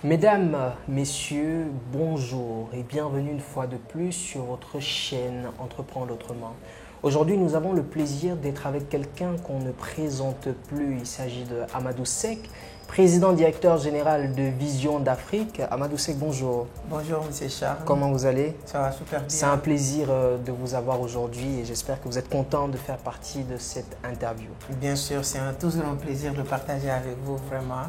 Mesdames, messieurs, bonjour et bienvenue une fois de plus sur votre chaîne Entreprendre autrement. Aujourd'hui, nous avons le plaisir d'être avec quelqu'un qu'on ne présente plus. Il s'agit de Amadou Seck, président directeur général de Vision d'Afrique. Amadou Seck, bonjour. Bonjour, monsieur Charles. Comment vous allez? Ça va super bien. C'est un plaisir de vous avoir aujourd'hui et j'espère que vous êtes content de faire partie de cette interview. Bien sûr, c'est toujours un plaisir de partager avec vous, vraiment.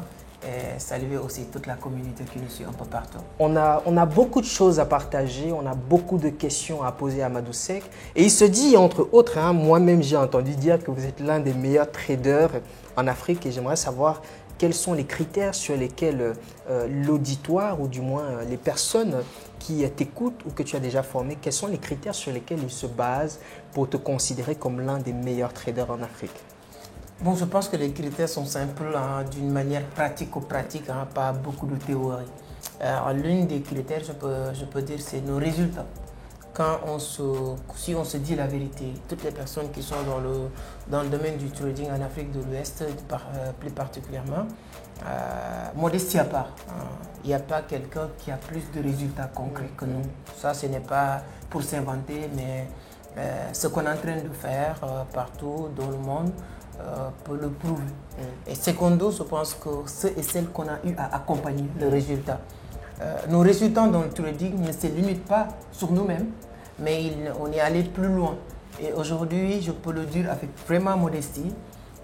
Et saluer aussi toute la communauté qui nous suit un peu partout. On a beaucoup de choses à partager, on a beaucoup de questions à poser à Amadou Seck. Et il se dit, entre autres, moi-même j'ai entendu dire que vous êtes l'un des meilleurs traders en Afrique et j'aimerais savoir quels sont les critères sur lesquels l'auditoire ou du moins les personnes qui t'écoutent ou que tu as déjà formé, quels sont les critères sur lesquels ils se basent pour te considérer comme l'un des meilleurs traders en Afrique? Bon, je pense que les critères sont simples, d'une manière pratique, pas beaucoup de théorie. L'une des critères, je peux dire, c'est nos résultats. Si on se dit la vérité, toutes les personnes qui sont dans le domaine du trading en Afrique de l'Ouest, plus particulièrement, modestie à part, il n'y a pas quelqu'un qui a plus de résultats concrets que nous. Ça, ce n'est pas pour s'inventer, mais ce qu'on est en train de faire partout dans le monde, peut le prouver. Et secondo, je pense que ceux et celles qu'on a eu à accompagner le résultat. Nos résultats dans le trading ne se limitent pas sur nous-mêmes, mais on est allé plus loin. Et aujourd'hui, je peux le dire avec vraiment modestie,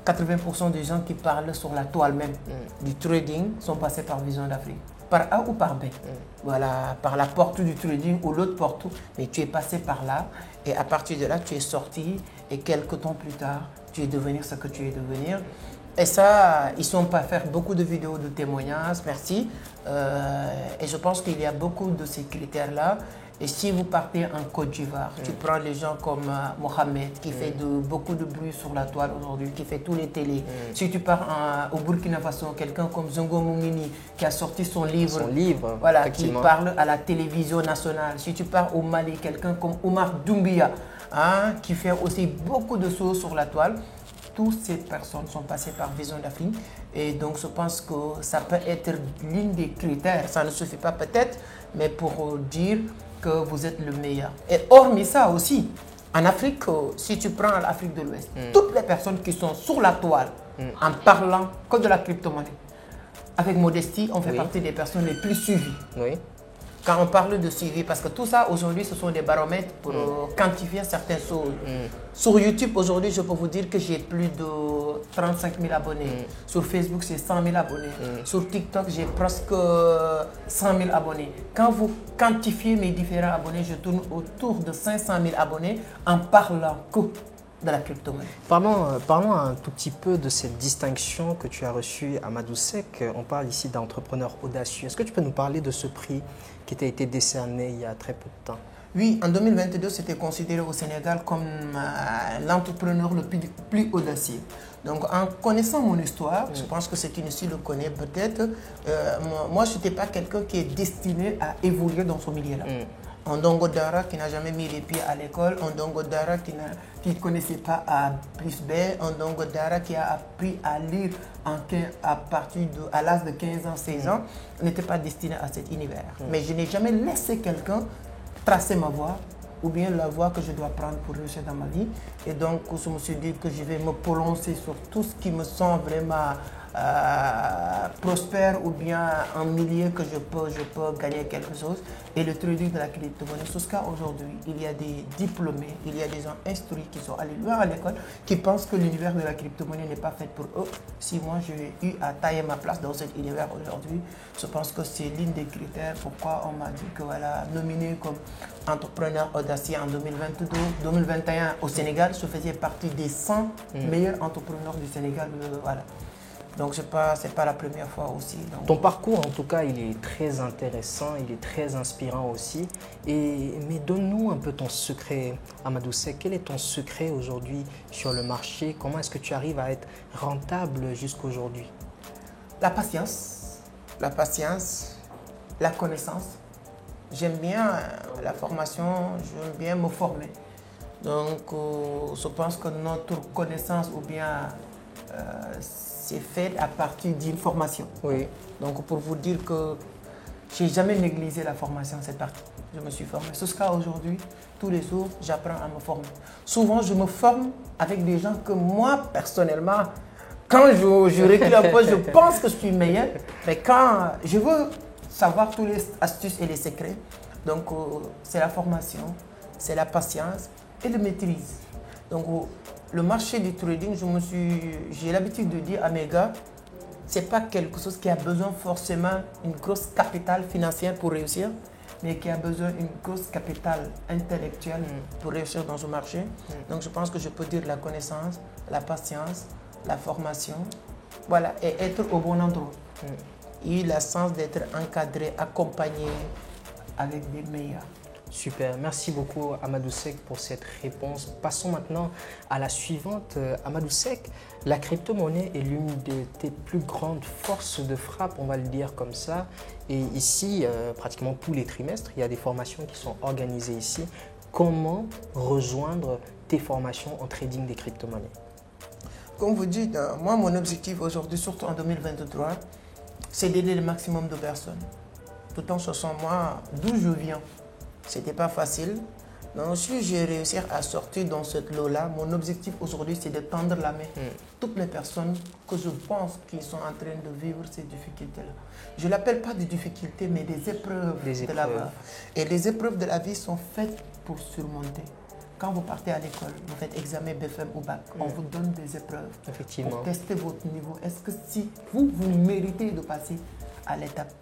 80% des gens qui parlent sur la toile même du trading sont passés par Vision d'Afrique. Par A ou par B. Voilà, par la porte du trading ou l'autre porte, mais tu es passé par là et à partir de là, tu es sorti et quelques temps plus tard, tu es devenu ce que tu es devenu. Et ça, ils ne sont pas faire beaucoup de vidéos de témoignages, merci. Et je pense qu'il y a beaucoup de ces critères-là. Et si vous partez en Côte d'Ivoire, tu prends les gens comme Mohamed, qui fait beaucoup de bruit sur la toile aujourd'hui, qui fait tous les télés. Si tu pars au Burkina Faso, quelqu'un comme Zongo Mungini, qui a sorti son livre, voilà, qui parle à la télévision nationale. Si tu pars au Mali, quelqu'un comme Omar Doumbia, qui fait aussi beaucoup de choses sur la toile. Toutes ces personnes sont passées par Vision d'Afrique et donc je pense que ça peut être l'un des critères. Ça ne suffit pas peut-être, mais pour dire que vous êtes le meilleur. Et hormis ça aussi, en Afrique, si tu prends l'Afrique de l'Ouest, toutes les personnes qui sont sur la toile en parlant que de la crypto-monnaie, avec modestie, on fait partie des personnes les plus suivies. Quand on parle de suivi, parce que tout ça aujourd'hui, ce sont des baromètres pour quantifier certaines choses. Sur YouTube, aujourd'hui, je peux vous dire que j'ai plus de 35 000 abonnés. Sur Facebook, j'ai 100 000 abonnés. Sur TikTok, j'ai presque 100 000 abonnés. Quand vous quantifiez mes différents abonnés, je tourne autour de 500 000 abonnés en parlant que de la crypto-monnaie. Parlons un tout petit peu de cette distinction que tu as reçue, Amadou Seck. On parle ici d'entrepreneur audacieux. Est-ce que tu peux nous parler de ce prix qui t'a été décerné il y a très peu de temps? Oui, en 2022, c'était considéré au Sénégal comme l'entrepreneur le plus audacieux. Donc, en connaissant mon histoire, je pense que ceux qui nous suivent le connaissent peut-être, moi, je n'étais pas quelqu'un qui est destiné à évoluer dans ce milieu-là. Un Ndongo Dara qui n'a jamais mis les pieds à l'école, un Ndongo Dara qui ne connaissait pas A plus B, un Ndongo Dara qui a appris à lire à l'âge de 15 ans, 16 ans, n'était pas destiné à cet univers. Mais je n'ai jamais laissé quelqu'un tracer ma voie ou bien la voie que je dois prendre pour réussir dans ma vie. Et donc, je me suis dit que je vais me prononcer sur tout ce qui me semble vraiment prospère ou bien un milieu que je peux gagner quelque chose. Et le trading de la crypto-monnaie, jusqu'à aujourd'hui, il y a des diplômés, il y a des gens instruits qui sont allés loin à l'école, qui pensent que l'univers de la crypto-monnaie n'est pas fait pour eux. Si moi j'ai eu à tailler ma place dans cet univers aujourd'hui, je pense que c'est l'un des critères pourquoi on m'a dit que voilà, nominé comme entrepreneur audacieux en 2021 au Sénégal, je faisais partie des 100 meilleurs entrepreneurs du Sénégal. Voilà. Donc, ce n'est pas la première fois aussi. Donc... Ton parcours, en tout cas, il est très intéressant, il est très inspirant aussi. Mais donne-nous un peu ton secret, Amadou Seck. Quel est ton secret aujourd'hui sur le marché? Comment est-ce que tu arrives à être rentable jusqu'aujourd'hui? La patience, la connaissance. J'aime bien la formation, j'aime bien me former. Donc, je pense que notre connaissance ou bien c'est fait à partir d'une formation. Oui. Donc, pour vous dire que Je n'ai jamais négligé la formation, cette partie. Je me suis formé. Jusqu'à aujourd'hui, tous les jours, j'apprends à me former. Souvent, je me forme avec des gens que moi, personnellement, quand je recule un peu, je pense que je suis meilleur. Mais quand je veux savoir tous les astuces et les secrets, donc c'est la formation, c'est la patience et la maîtrise. Donc le marché du trading, j'ai l'habitude de dire à mes gars, c'est pas quelque chose qui a besoin forcément d'une grosse capitale financière pour réussir, mais qui a besoin d'une grosse capitale intellectuelle pour réussir dans ce marché. Donc je pense que je peux dire la connaissance, la patience, la formation, voilà, et être au bon endroit. Et la chance d'être encadré, accompagné avec des meilleurs. Super, merci beaucoup Amadou Seck pour cette réponse. Passons maintenant à la suivante. Amadou Seck, la crypto-monnaie est l'une de tes plus grandes forces de frappe, on va le dire comme ça. Et ici, pratiquement tous les trimestres, il y a des formations qui sont organisées ici. Comment rejoindre tes formations en trading des crypto-monnaies? Comme vous dites, moi mon objectif aujourd'hui, surtout en 2023, c'est d'aider le maximum de personnes. Tout en sachant moi d'où je viens. C'était pas facile. Donc, si j'ai réussi à sortir dans cette lot-là, mon objectif aujourd'hui, c'est de tendre la main. Toutes les personnes que je pense qui sont en train de vivre ces difficultés-là. Je ne l'appelle pas des difficultés, mais des épreuves de la vie. Et les épreuves de la vie sont faites pour surmonter. Quand vous partez à l'école, vous faites examen BFM ou bac, on vous donne des épreuves pour tester votre niveau. Est-ce que si vous méritez de passer à l'étape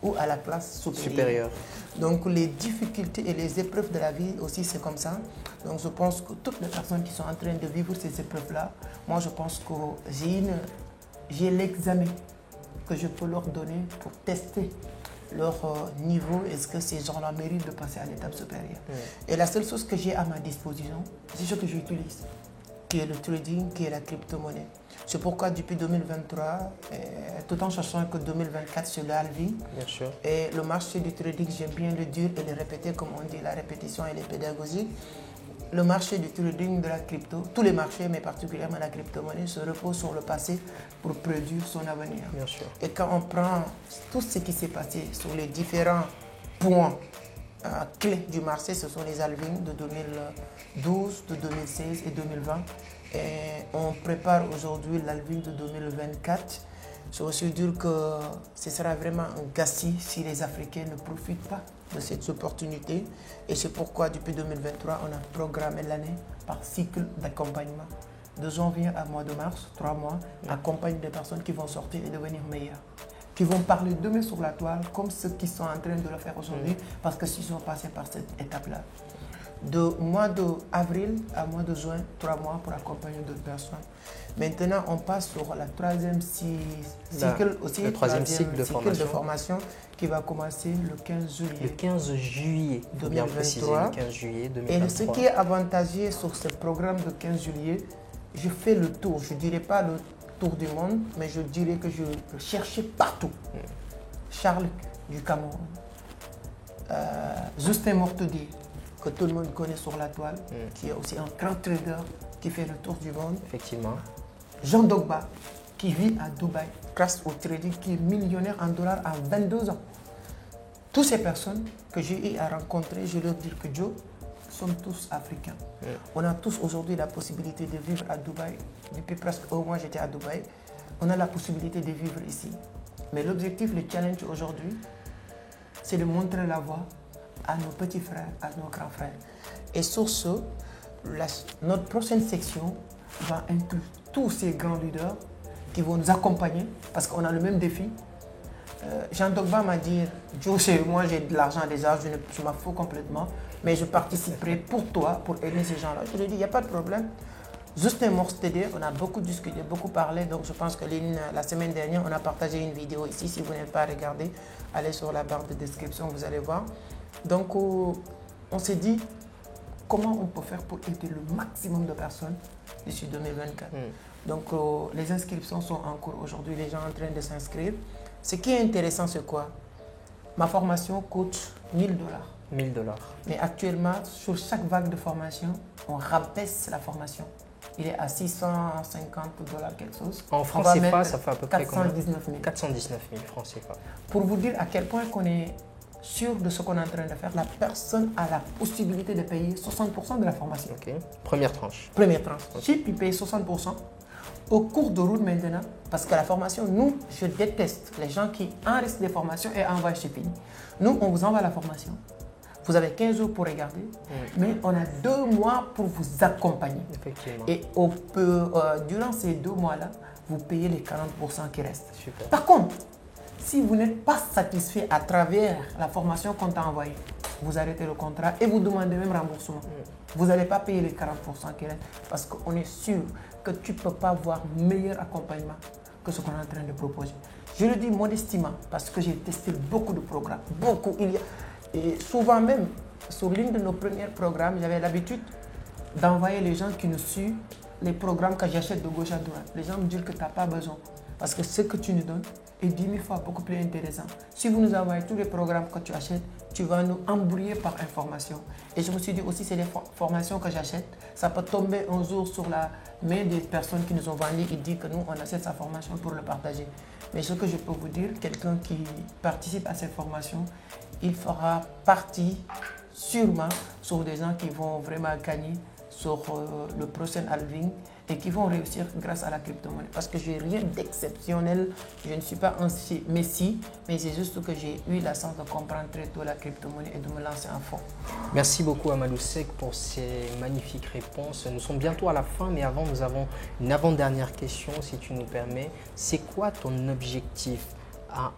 ou à la classe supérieure. Donc les difficultés et les épreuves de la vie aussi, c'est comme ça. Donc je pense que toutes les personnes qui sont en train de vivre ces épreuves-là, moi je pense que j'ai l'examen que je peux leur donner pour tester leur niveau. Est-ce que ces gens-là méritent de passer à l'étape supérieure? Et la seule chose que j'ai à ma disposition, c'est ce que j'utilise, qui est le trading, qui est la crypto-monnaie. C'est pourquoi depuis 2023, tout en sachant que 2024 c'est le halving, et le marché du trading, j'aime bien le dire et le répéter, comme on dit, la répétition elle est pédagogique. Le marché du trading de la crypto, tous les marchés, mais particulièrement la crypto-monnaie, se repose sur le passé pour produire son avenir. Et quand on prend tout ce qui s'est passé sur les différents points clés du marché, ce sont les halvings de 2012, de 2016 et 2020. Et on prépare aujourd'hui l'halving de 2024. Je veux aussi dire que ce sera vraiment un gâchis si les Africains ne profitent pas de cette opportunité. Et c'est pourquoi depuis 2023, on a programmé l'année par cycle d'accompagnement. De janvier à mois de mars, 3 mois, accompagne des personnes qui vont sortir et devenir meilleures, qui vont parler demain sur la toile comme ceux qui sont en train de le faire aujourd'hui, parce que s'ils sont passés par cette étape-là. De mois d'avril à mois de juin, 3 mois pour accompagner d'autres personnes. Maintenant, on passe sur la troisième cycle de formation qui va commencer le 15 juillet. Le 15 juillet, 2023. Le 15 juillet 2023. Et ce qui est avantageux sur ce programme de 15 juillet, je fais le tour. Je ne dirais pas le tour du monde, mais je dirais que je cherchais partout. Charles du Cameroun, Justin Mortodier, que tout le monde connaît sur la toile, qui est aussi un grand trader qui fait le tour du monde. Effectivement. Jean Dogba, qui vit à Dubaï grâce au trading, qui est millionnaire en dollars à 22 ans. Toutes ces personnes que j'ai eu à rencontrer, je leur dis que Joe, nous sommes tous africains. On a tous aujourd'hui la possibilité de vivre à Dubaï. Depuis presque un mois, j'étais à Dubaï. On a la possibilité de vivre ici. Mais l'objectif, le challenge aujourd'hui, c'est de montrer la voie à nos petits frères, à nos grands frères. Et sur ce, notre prochaine section va inclure tous ces grands leaders qui vont nous accompagner parce qu'on a le même défi. Jean Dogba m'a dit, Joe, moi j'ai de l'argent déjà, je m'en fous complètement, mais je participerai pour toi, pour aider ces gens-là. Je lui ai dit, il n'y a pas de problème. Justin Mortodier, on a beaucoup discuté, beaucoup parlé, donc je pense que la semaine dernière, on a partagé une vidéo ici. Si vous n'avez pas regardé, allez sur la barre de description, vous allez voir. Donc, on s'est dit comment on peut faire pour aider le maximum de personnes d'ici 2024. Donc, les inscriptions sont en cours aujourd'hui, les gens sont en train de s'inscrire. Ce qui est intéressant, c'est quoi? Ma formation coûte 1000 $. 1000 $. Mais actuellement, sur chaque vague de formation, on rabaisse la formation. il est à 650 $, quelque chose. En francs CFA, ça fait à peu près 419 000. 419 000 francs CFA. Pour vous dire à quel point qu'on est sûr de ce qu'on est en train de faire, la personne a la possibilité de payer 60% de la formation. Ok. Première tranche. Première tranche. Chip, il paye 60%. Au cours de route maintenant, parce que la formation, nous, je déteste les gens qui enregistrent des formations et envoient shipping. Nous, on vous envoie la formation. Vous avez 15 jours pour regarder, mais on a 2 mois pour vous accompagner. Effectivement. Et durant ces 2 mois-là, vous payez les 40% qui restent. Super. Par contre, si vous n'êtes pas satisfait à travers la formation qu'on t'a envoyée, vous arrêtez le contrat et vous demandez même remboursement. Vous n'allez pas payer les 40% qui restent parce qu'on est sûr que tu ne peux pas avoir meilleur accompagnement que ce qu'on est en train de proposer. Je le dis modestement parce que j'ai testé beaucoup de programmes. Beaucoup. Et souvent même, sur l'une de nos premiers programmes, j'avais l'habitude d'envoyer les gens qui nous suivent les programmes que j'achète de gauche à droite. Les gens me disent que tu n'as pas besoin parce que ce que tu nous donnes est 10 000 fois beaucoup plus intéressant. Si vous nous envoyez tous les programmes que tu achètes, tu vas nous embrouiller par information. Et je me suis dit aussi, c'est des formations que j'achète. Ça peut tomber un jour sur la main des personnes qui nous ont vendu et dire que nous, on achète sa formation pour le partager. Mais ce que je peux vous dire, quelqu'un qui participe à cette formation, il fera partie sûrement sur des gens qui vont vraiment gagner sur le prochain halving et qui vont réussir grâce à la crypto-monnaie. Parce que je n'ai rien d'exceptionnel, je ne suis pas un messie, mais c'est juste que j'ai eu la chance de comprendre très tôt la crypto-monnaie et de me lancer en fond. Merci beaucoup Amadou Seck pour ces magnifiques réponses. Nous sommes bientôt à la fin, mais avant, nous avons une avant-dernière question, si tu nous permets. C'est quoi ton objectif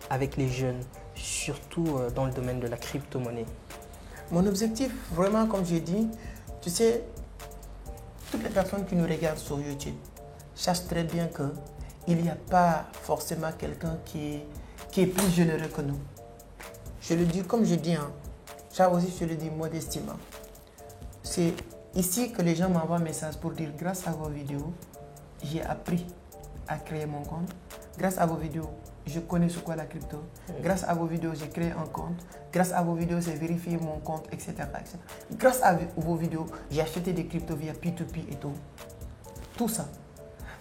avec les jeunes, surtout dans le domaine de la crypto-monnaie? Mon objectif, vraiment, comme j'ai dit, tu sais, toutes les personnes qui nous regardent sur YouTube sachent très bien qu'il n'y a pas forcément quelqu'un qui est plus généreux que nous. Je le dis comme je dis, ça aussi je le dis modestement. C'est ici que les gens m'envoient un message pour dire grâce à vos vidéos, j'ai appris à créer mon compte. Grâce à vos vidéos, je connais ce qu'est la crypto. Grâce à vos vidéos, j'ai créé un compte. Grâce à vos vidéos, j'ai vérifié mon compte, etc., etc. Grâce à vos vidéos, j'ai acheté des cryptos via P2P et tout. Tout ça,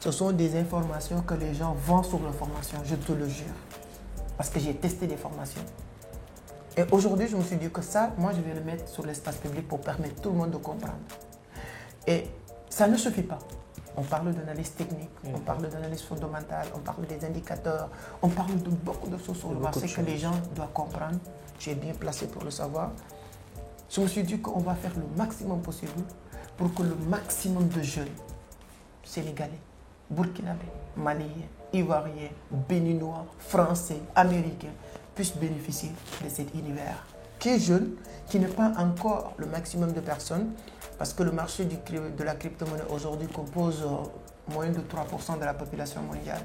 ce sont des informations que les gens vendent sur leur formation, je te le jure. Parce que j'ai testé des formations. Et aujourd'hui, je me suis dit que ça, moi, je vais le mettre sur l'espace public pour permettre tout le monde de comprendre. Et ça ne suffit pas. On parle d'analyse technique, on parle d'analyse fondamentale, on parle des indicateurs, on parle de beaucoup de choses sur le marché que les gens doivent comprendre. Tu es bien placé pour le savoir. Je me suis dit qu'on va faire le maximum possible pour que le maximum de jeunes, Sénégalais, Burkinabés, Maliens, Ivoiriens, Béninois, Français, Américains, puissent bénéficier de cet univers qui est jeune, qui n'est pas encore le maximum de personnes, parce que le marché de la crypto-monnaie aujourd'hui compose moins de 3% de la population mondiale.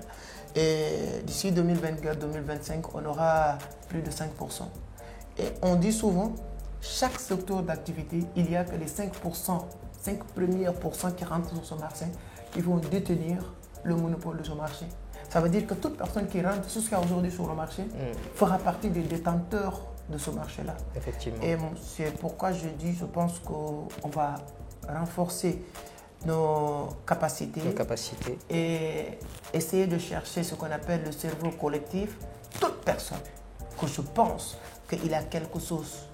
Et d'ici 2024-2025, on aura plus de 5%. Et on dit souvent, chaque secteur d'activité, il n'y a que les 5 premiers pourcents qui rentrent sur ce marché qui vont détenir le monopole de ce marché. Ça veut dire que toute personne qui rentre jusqu'à aujourd'hui sur le marché fera partie des détenteurs de ce marché-là. Effectivement. Et c'est pourquoi je dis, je pense qu'on va renforcer nos capacités et essayer de chercher ce qu'on appelle le cerveau collectif. Toute personne que je pense qu'il a quelque chose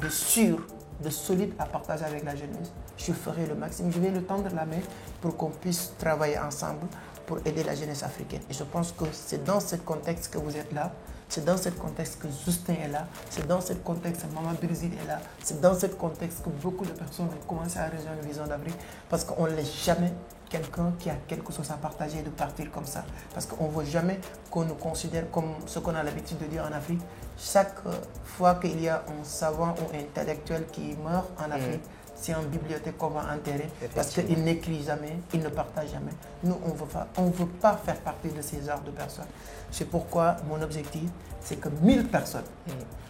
de sûr, de solide à partager avec la jeunesse, je ferai le maximum. Je vais le tendre la main pour qu'on puisse travailler ensemble pour aider la jeunesse africaine. Et je pense que c'est dans ce contexte que vous êtes là. C'est dans ce contexte que Justin est là, c'est dans ce contexte que Maman Brésil est là, c'est dans ce contexte que beaucoup de personnes ont commencé à rejoindre Vision d'Afrique parce qu'on ne laisse jamais quelqu'un qui a quelque chose à partager de partir comme ça. Parce qu'on ne veut jamais qu'on nous considère comme ce qu'on a l'habitude de dire en Afrique. Chaque fois qu'il y a un savant ou un intellectuel qui meurt en Afrique, c'est en bibliothèque qu'on va enterrer parce qu'il n'écrit jamais, il ne partage jamais. Nous, on ne veut pas faire partie de ces genres de personnes. C'est pourquoi mon objectif, c'est que 1000 personnes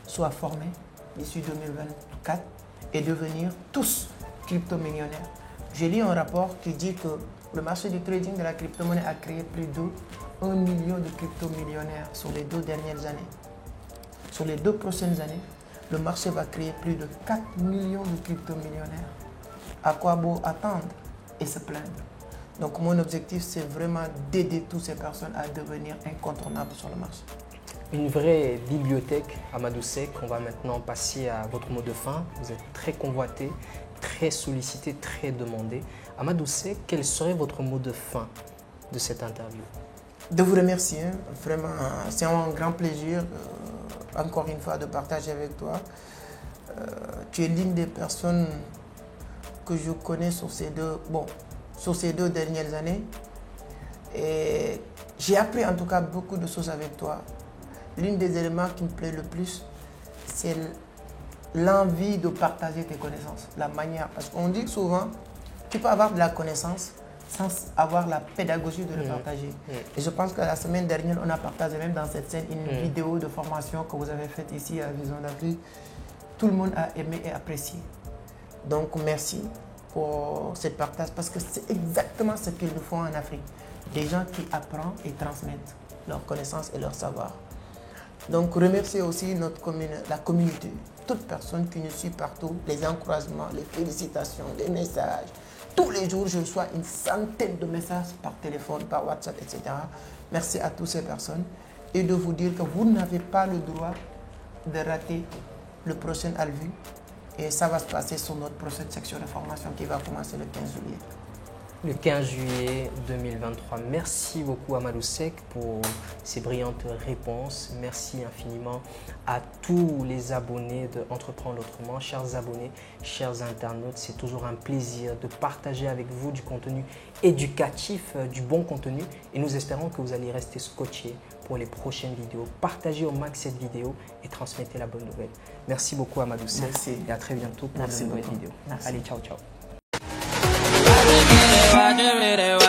soient formées d'ici 2024 et devenir tous crypto-millionnaires. J'ai lu un rapport qui dit que le marché du trading de la crypto-monnaie a créé plus de 1 million de crypto-millionnaires sur les 2 dernières années. Sur les 2 prochaines années, le marché va créer plus de 4 millions de crypto-millionnaires. À quoi beau attendre et se plaindre? Donc mon objectif, c'est vraiment d'aider toutes ces personnes à devenir incontournables sur le marché. Une vraie bibliothèque, Amadou Seck. On va maintenant passer à votre mot de fin. Vous êtes très convoité, très sollicité, très demandé. Amadou Seck, quel serait votre mot de fin de cette interview? De vous remercier, vraiment, c'est un grand plaisir, encore une fois, de partager avec toi. Tu es l'une des personnes que je connais sur ces deux dernières années. Et j'ai appris en tout cas beaucoup de choses avec toi. L'un des éléments qui me plaît le plus, c'est l'envie de partager tes connaissances, la manière. Parce qu'on dit que souvent, tu peux avoir de la connaissance sans avoir la pédagogie de le partager. Et je pense que la semaine dernière, on a partagé même dans cette scène une vidéo de formation que vous avez faite ici à Vision d'Afrique. Tout le monde a aimé et apprécié. Donc merci pour cette partage parce que c'est exactement ce qu'il nous faut en Afrique. Des gens qui apprennent et transmettent leurs connaissances et leur savoir. Donc remercier aussi la communauté, toute personne qui nous suit partout, les encouragements, les félicitations, les messages. Tous les jours, je reçois une centaine de messages par téléphone, par WhatsApp, etc. Merci à toutes ces personnes et de vous dire que vous n'avez pas le droit de rater le prochain Alvu et ça va se passer sur notre prochaine section de formation qui va commencer le 15 juillet. Le 15 juillet 2023. Merci beaucoup Amadou Seck pour ces brillantes réponses. Merci infiniment à tous les abonnés de Entreprendre Autrement. Chers abonnés, chers internautes, c'est toujours un plaisir de partager avec vous du contenu éducatif, du bon contenu. Et nous espérons que vous allez rester scotchés pour les prochaines vidéos. Partagez au max cette vidéo et transmettez la bonne nouvelle. Merci beaucoup Amadou Seck. Merci. Et à très bientôt pour de nouvelles vidéos. Merci. Allez, ciao, ciao. I do it.